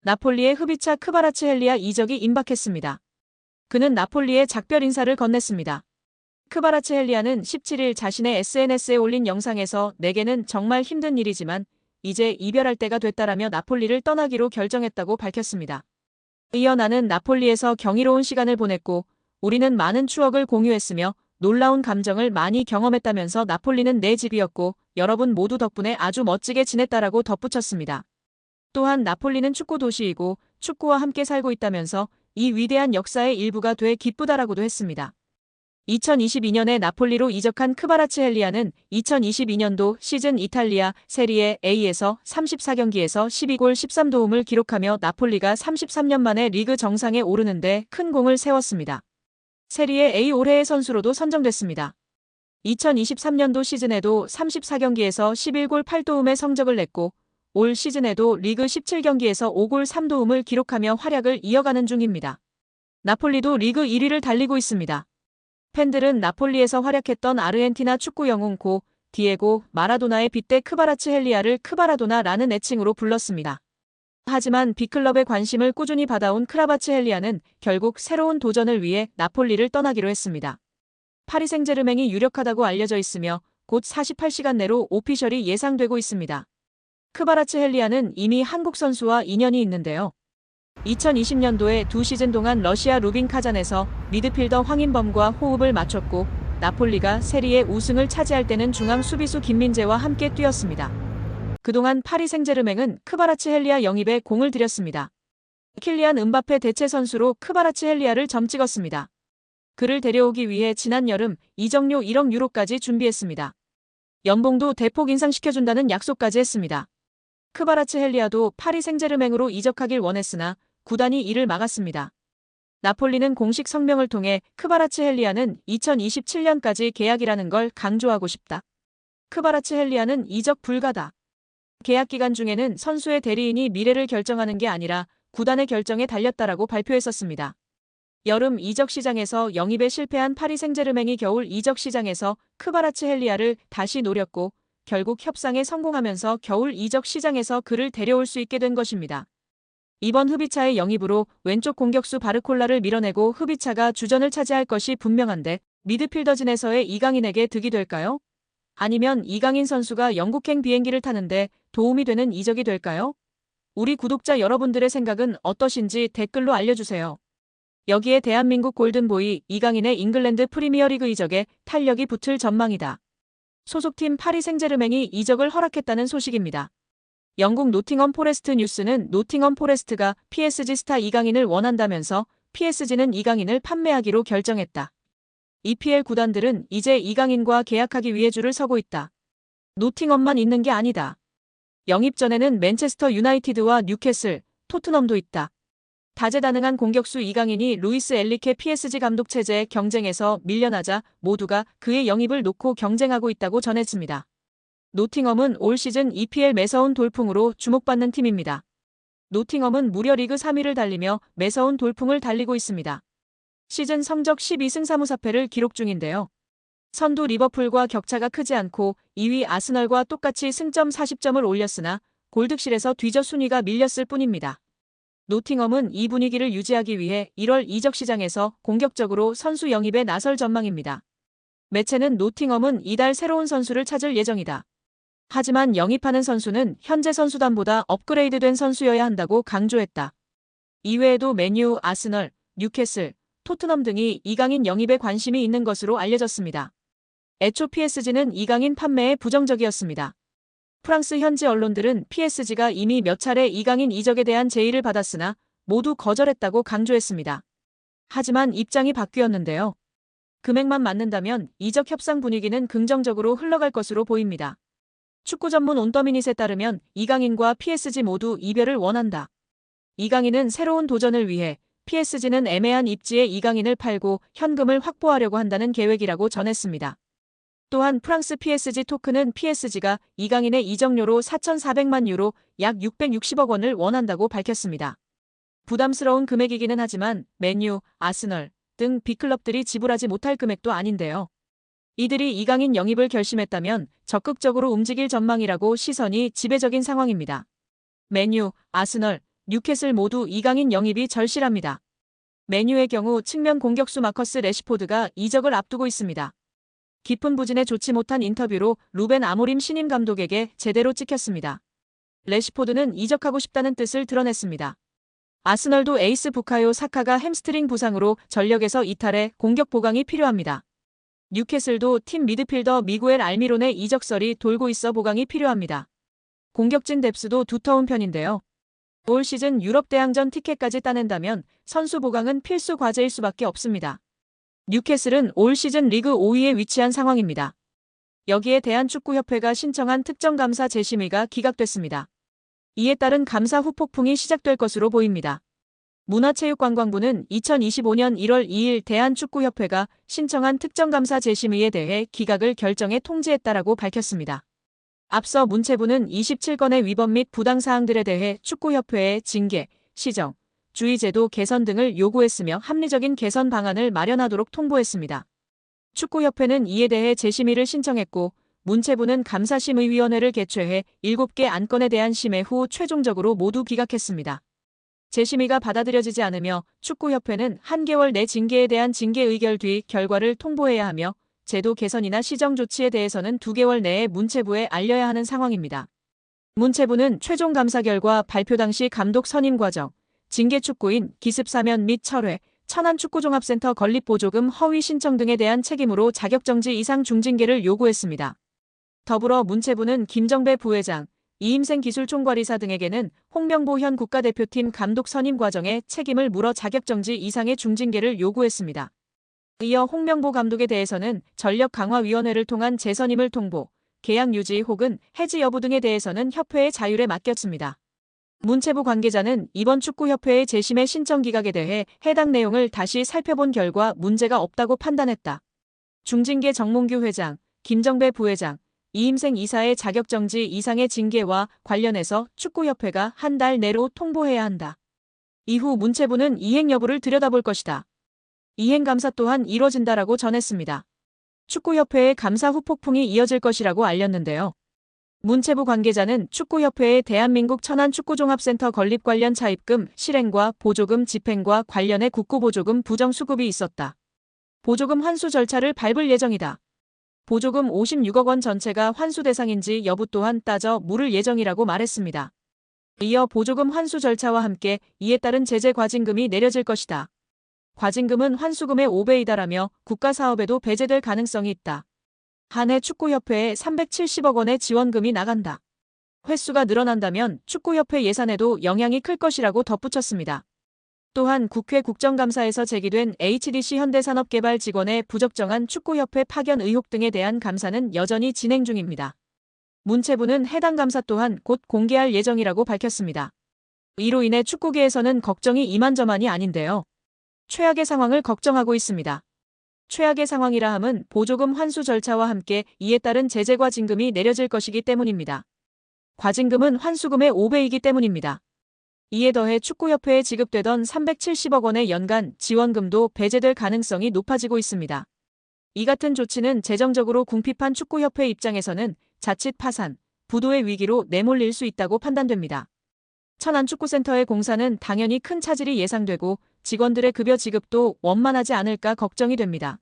나폴리의 흡이차 크바라츠헬리아 이적이 임박했습니다. 그는 나폴리에 작별 인사를 건넸습니다. 크바라츠헬리아는 17일 자신의 SNS에 올린 영상에서 내게는 정말 힘든 일이지만 이제 이별할 때가 됐다라며 나폴리를 떠나기로 결정했다고 밝혔습니다. 이어 나는 나폴리에서 경이로운 시간을 보냈고 우리는 많은 추억을 공유했으며 놀라운 감정을 많이 경험했다면서 나폴리는 내 집이었고 여러분 모두 덕분에 아주 멋지게 지냈다라고 덧붙였습니다. 또한 나폴리는 축구 도시이고 축구와 함께 살고 있다면서 이 위대한 역사의 일부가 돼 기쁘다라고도 했습니다. 2022년에 나폴리로 이적한 크바라츠헬리아는 2022년도 시즌 이탈리아 세리에 A에서 34경기에서 12골 13도움을 기록하며 나폴리가 33년 만에 리그 정상에 오르는데 큰 공을 세웠습니다. 세리에 A 올해의 선수로도 선정됐습니다. 2023년도 시즌에도 34경기에서 11골 8도움의 성적을 냈고 올 시즌에도 리그 17경기에서 5골 3도움을 기록하며 활약을 이어가는 중입니다. 나폴리도 리그 1위를 달리고 있습니다. 팬들은 나폴리에서 활약했던 아르헨티나 축구 영웅 고 디에고 마라도나의 빗대 크바라츠헬리아를 크바라도나라는 애칭으로 불렀습니다. 하지만 빅클럽의 관심을 꾸준히 받아온 크바라츠헬리아는 결국 새로운 도전을 위해 나폴리를 떠나기로 했습니다. 파리 생제르맹이 유력하다고 알려져 있으며 곧 48시간 내로 오피셜이 예상되고 있습니다. 크바라츠헬리아는 이미 한국 선수와 인연이 있는데요. 2020년도에 2시즌 동안 러시아 루빈 카잔에서 미드필더 황인범과 호흡을 맞췄고 나폴리가 세리에 우승을 차지할 때는 중앙 수비수 김민재와 함께 뛰었습니다. 그동안 파리 생제르맹은 크바라츠헬리아 영입에 공을 들였습니다. 킬리안 음바페 대체 선수로 크바라츠헬리아를 점찍었습니다. 그를 데려오기 위해 지난 여름 이적료 1억 유로까지 준비했습니다. 연봉도 대폭 인상시켜준다는 약속까지 했습니다. 크바라츠헬리아도 파리 생제르맹으로 이적하길 원했으나 구단이 이를 막았습니다. 나폴리는 공식 성명을 통해 크바라츠헬리아는 2027년까지 계약이라는 걸 강조하고 싶다. 크바라츠헬리아는 이적 불가다. 계약 기간 중에는 선수의 대리인이 미래를 결정하는 게 아니라 구단의 결정에 달렸다라고 발표했었습니다. 여름 이적 시장에서 영입에 실패한 파리 생제르맹이 겨울 이적 시장에서 크바라츠헬리아를 다시 노렸고 결국 협상에 성공하면서 겨울 이적 시장에서 그를 데려올 수 있게 된 것입니다. 이번 흡이차의 영입으로 왼쪽 공격수 바르콜라를 밀어내고 흡이차가 주전을 차지할 것이 분명한데 미드필더진에서의 이강인에게 득이 될까요? 아니면 이강인 선수가 영국행 비행기를 타는데 도움이 되는 이적이 될까요? 우리 구독자 여러분들의 생각은 어떠신지 댓글로 알려주세요. 여기에 대한민국 골든보이 이강인의 잉글랜드 프리미어리그 이적에 탄력이 붙을 전망이다. 소속팀 파리 생제르맹이 이적을 허락했다는 소식입니다. 영국 노팅엄 포레스트 뉴스는 노팅엄 포레스트가 PSG 스타 이강인을 원한다면서 PSG는 이강인을 판매하기로 결정했다. EPL 구단들은 이제 이강인과 계약하기 위해 줄을 서고 있다. 노팅엄만 있는 게 아니다. 영입 전에는 맨체스터 유나이티드와 뉴캐슬, 토트넘도 있다. 다재다능한 공격수 이강인이 루이스 엘리케 PSG 감독 체제의 경쟁에서 밀려나자 모두가 그의 영입을 놓고 경쟁하고 있다고 전했습니다. 노팅엄은 올 시즌 EPL 매서운 돌풍으로 주목받는 팀입니다. 노팅엄은 무려 리그 3위를 달리며 매서운 돌풍을 달리고 있습니다. 시즌 성적 12승 3무사패를 기록 중인데요. 선두 리버풀과 격차가 크지 않고 2위 아스널과 똑같이 승점 40점을 올렸으나 골득실에서 뒤져 순위가 밀렸을 뿐입니다. 노팅엄은 이 분위기를 유지하기 위해 1월 이적 시장에서 공격적으로 선수 영입에 나설 전망입니다. 매체는 노팅엄은 이달 새로운 선수를 찾을 예정이다. 하지만 영입하는 선수는 현재 선수단보다 업그레이드된 선수여야 한다고 강조했다. 이외에도 맨유, 아스널, 뉴캐슬, 토트넘 등이 이강인 영입에 관심이 있는 것으로 알려졌습니다. 애초 PSG는 이강인 판매에 부정적이었습니다. 프랑스 현지 언론들은 PSG가 이미 몇 차례 이강인 이적에 대한 제의를 받았으나 모두 거절했다고 강조했습니다. 하지만 입장이 바뀌었는데요. 금액만 맞는다면 이적 협상 분위기는 긍정적으로 흘러갈 것으로 보입니다. 축구 전문 온더미닛에 따르면 이강인과 PSG 모두 이별을 원한다. 이강인은 새로운 도전을 위해 PSG는 애매한 입지에 이강인을 팔고 현금을 확보하려고 한다는 계획이라고 전했습니다. 또한 프랑스 PSG 토크는 PSG가 이강인의 이적료로 4,400만 유로 약 660억 원을 원한다고 밝혔습니다. 부담스러운 금액이기는 하지만 맨유, 아스널 등 빅클럽들이 지불하지 못할 금액도 아닌데요. 이들이 이강인 영입을 결심했다면 적극적으로 움직일 전망이라고 시선이 지배적인 상황입니다. 맨유, 아스널, 뉴캐슬 모두 이강인 영입이 절실합니다. 맨유의 경우 측면 공격수 마커스 레시포드가 이적을 앞두고 있습니다. 깊은 부진에 좋지 못한 인터뷰로 루벤 아모림 신임 감독에게 제대로 찍혔습니다. 레시포드는 이적하고 싶다는 뜻을 드러냈습니다. 아스널도 에이스 부카요 사카가 햄스트링 부상으로 전력에서 이탈해 공격 보강이 필요합니다. 뉴캐슬도 팀 미드필더 미구엘 알미론의 이적설이 돌고 있어 보강이 필요합니다. 공격진 뎁스도 두터운 편인데요. 올 시즌 유럽 대항전 티켓까지 따낸다면 선수 보강은 필수 과제일 수밖에 없습니다. 뉴캐슬은 올 시즌 리그 5위에 위치한 상황입니다. 여기에 대한축구협회가 신청한 특정 감사 재심의가 기각됐습니다. 이에 따른 감사 후폭풍이 시작될 것으로 보입니다. 문화체육관광부는 2025년 1월 2일 대한축구협회가 신청한 특정 감사 재심의에 대해 기각을 결정해 통지했다라고 밝혔습니다. 앞서 문체부는 27건의 위법 및 부당사항들에 대해 축구협회에 징계, 시정, 주의제도 개선 등을 요구했으며 합리적인 개선 방안을 마련하도록 통보했습니다. 축구협회는 이에 대해 재심의를 신청했고 문체부는 감사심의위원회를 개최해 7개 안건에 대한 심의 후 최종적으로 모두 기각했습니다. 재심의가 받아들여지지 않으며 축구협회는 한 개월 내 징계에 대한 징계 의결 뒤 결과를 통보해야 하며 제도 개선이나 시정 조치에 대해서는 2개월 내에 문체부에 알려야 하는 상황입니다. 문체부는 최종 감사 결과 발표 당시 감독 선임 과정, 징계 축구인 기습 사면 및 철회, 천안축구종합센터 건립보조금 허위 신청 등에 대한 책임으로 자격정지 이상 중징계를 요구했습니다. 더불어 문체부는 김정배 부회장, 이임생 기술총괄이사 등에게는 홍명보 현 국가대표팀 감독 선임 과정에 책임을 물어 자격정지 이상의 중징계를 요구했습니다. 이어 홍명보 감독에 대해서는 전력강화위원회를 통한 재선임을 통보, 계약 유지 혹은 해지 여부 등에 대해서는 협회의 자율에 맡겼습니다. 문체부 관계자는 이번 축구협회의 재심의 신청 기각에 대해 해당 내용을 다시 살펴본 결과 문제가 없다고 판단했다. 중징계 정몽규 회장, 김정배 부회장, 이임생 이사의 자격정지 이상의 징계와 관련해서 축구협회가 한 달 내로 통보해야 한다. 이후 문체부는 이행 여부를 들여다볼 것이다. 이행 감사 또한 이뤄진다라고 전했습니다. 축구협회의 감사 후폭풍이 이어질 것이라고 알렸는데요. 문체부 관계자는 축구협회의 대한민국 천안축구종합센터 건립 관련 차입금 실행과 보조금 집행과 관련해 국고보조금 부정수급이 있었다. 보조금 환수 절차를 밟을 예정이다. 보조금 56억 원 전체가 환수 대상인지 여부 또한 따져 물을 예정이라고 말했습니다. 이어 보조금 환수 절차와 함께 이에 따른 제재 과징금이 내려질 것이다. 과징금은 환수금의 5배이다라며 국가사업에도 배제될 가능성이 있다. 한 해 축구협회에 370억 원의 지원금이 나간다. 횟수가 늘어난다면 축구협회 예산에도 영향이 클 것이라고 덧붙였습니다. 또한 국회 국정감사에서 제기된 HDC 현대산업개발 직원의 부적정한 축구협회 파견 의혹 등에 대한 감사는 여전히 진행 중입니다. 문체부는 해당 감사 또한 곧 공개할 예정이라고 밝혔습니다. 이로 인해 축구계에서는 걱정이 이만저만이 아닌데요. 최악의 상황을 걱정하고 있습니다. 최악의 상황이라 함은 보조금 환수 절차와 함께 이에 따른 제재 과징금이 내려질 것이기 때문입니다. 과징금은 환수금의 5배이기 때문입니다. 이에 더해 축구협회에 지급되던 370억 원의 연간 지원금도 배제될 가능성이 높아지고 있습니다. 이 같은 조치는 재정적으로 궁핍한 축구협회 입장에서는 자칫 파산, 부도의 위기로 내몰릴 수 있다고 판단됩니다. 천안축구센터의 공사는 당연히 큰 차질이 예상되고 직원들의 급여 지급도 원만하지 않을까 걱정이 됩니다.